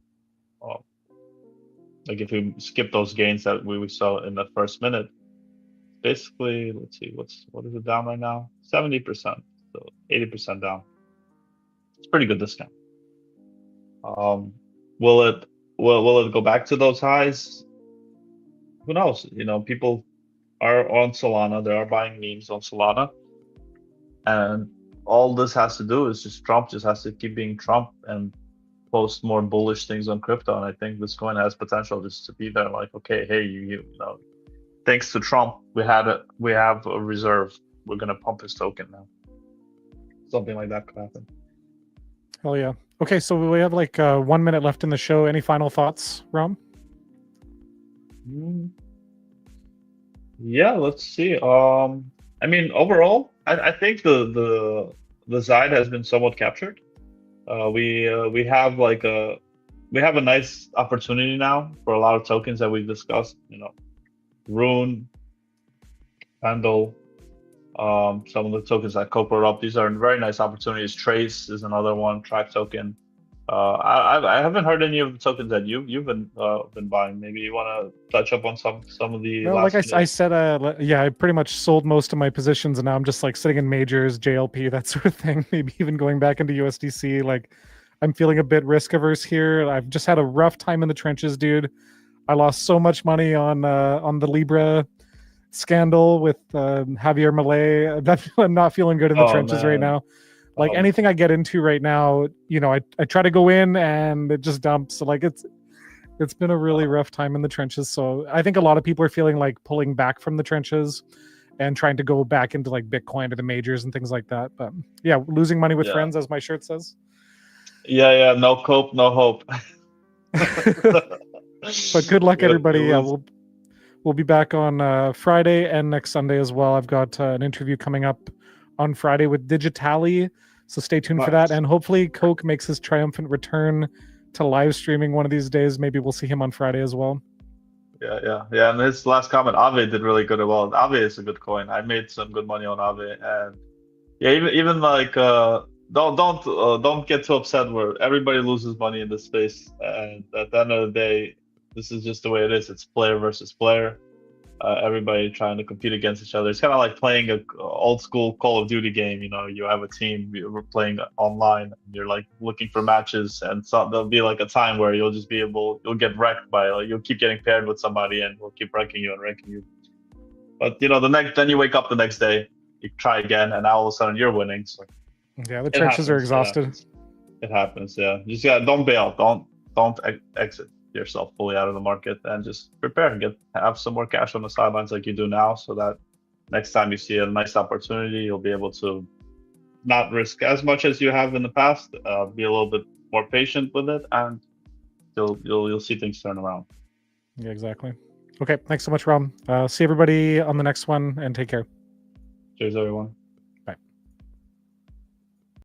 Like if we skip those gains that we saw in the first minute, basically, let's see, what is it down right now? 70%, so 80% down. It's pretty good discount. Will it go back to those highs? Who knows? You know, people are on Solana. They are buying memes on Solana, and all this has to do is just Trump just has to keep being Trump and post more bullish things on crypto. And I think this coin has potential just to be there. Like, okay, hey, you know, thanks to Trump, we have a reserve. We're gonna pump his token now. Something like that could happen. Hell yeah. Okay, so we have like 1 minute left in the show. Any final thoughts, Rom? Yeah, let's see. I mean, overall, I think the side has been somewhat captured. We have a nice opportunity now for a lot of tokens that we've discussed. You know, RUNE, PENDLE, some of the tokens that Coke brought up. These are very nice opportunities. Trace is another one. TRAC token. I haven't heard any of the tokens that you've been buying. Maybe you want to touch up on some of the. Well, like I said, I pretty much sold most of my positions, and now I'm just like sitting in majors, JLP, that sort of thing. Maybe even going back into USDC. Like, I'm feeling a bit risk averse here. I've just had a rough time in the trenches, dude. I lost so much money on the Libra scandal with Javier Milei. I'm not feeling good in the trenches right now. Like anything I get into right now, you know, I try to go in and it just dumps. So like it's been a really rough time in the trenches. So I think a lot of people are feeling like pulling back from the trenches and trying to go back into like Bitcoin or the majors and things like that. But yeah, losing money with friends, as my shirt says. Yeah, no cope, no hope. But good luck, everybody. We'll be back on Friday and next Sunday as well. I've got an interview coming up on Friday with Digitali, so stay tuned for that. Nice. And hopefully Coke makes his triumphant return to live streaming one of these days. Maybe we'll see him on Friday as well. Yeah. And his last comment, Aave did really good as well. Aave is a good coin. I made some good money on Aave, and yeah, even like don't get too upset where everybody loses money in this space. And at the end of the day, this is just the way it is. It's player versus player. Everybody trying to compete against each other. It's kind of like playing a old school Call of Duty game. You know, you have a team, you're playing online, and you're like looking for matches, and so there'll be like a time where you'll get wrecked by, like, you'll keep getting paired with somebody, and we'll keep wrecking you. But you know, then you wake up the next day, you try again, and now all of a sudden you're winning. So yeah, the trenches are exhausted. It happens. Yeah, you just don't bail. Don't exit yourself fully out of the market, and just prepare and have some more cash on the sidelines like you do now, so that next time you see a nice opportunity, you'll be able to not risk as much as you have in the past, be a little bit more patient with it, and you'll see things turn around. Yeah, exactly. Okay, thanks so much, Rom. See everybody on the next one, and take care. Cheers, everyone.